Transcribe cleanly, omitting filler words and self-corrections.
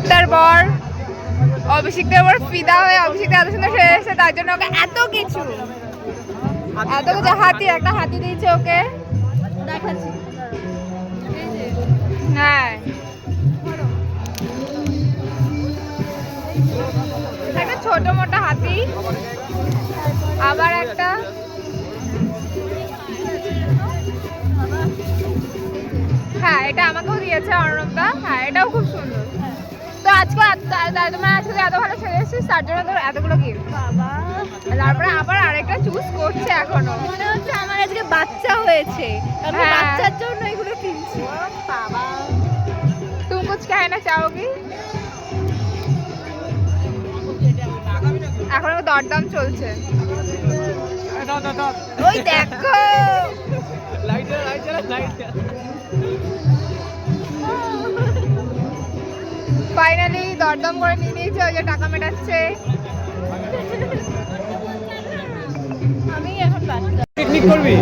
অভিষিক্তার বর, অভিষিক্তার বর ফিদা হয়ে অভিষিক্তা এত সুন্দর সেরে এসেছে, তার জন্য ওকে এত কিছু হাতি, একটা হাতি দিয়েছে ওকে। দেখাচ্ছি। হ্যাঁ, একটা ছোট মোটো হাতি, আবার একটা হ্যাঁ এটা আমাকেও দিয়েছে অর্ণবদা। হ্যাঁ এটাও খুব সুন্দর। তো আজকে তোমার আজকে এত ভালো ছেলে এসেছিস তার জন্য তো এতগুলো গিফট। বাবা, তারপরে আবার আরেকটা চুজ করছে এখনো। মনে হচ্ছে আমার আজকে বাচ্চা হয়েছে, আমি হ্যাঁ। বাচ্চার জন্য এগুলো কিনছি। বাবা, तुम कुछ कहना चाहोगी? এখনো দরদাম চলছে। ওই দেখো ফাইনালি দরদাম করে নিয়ে নিয়েছে, ওই যে টাকা মেটাচ্ছে। আমি এখন বাচ্চা। পিকনিক করবি?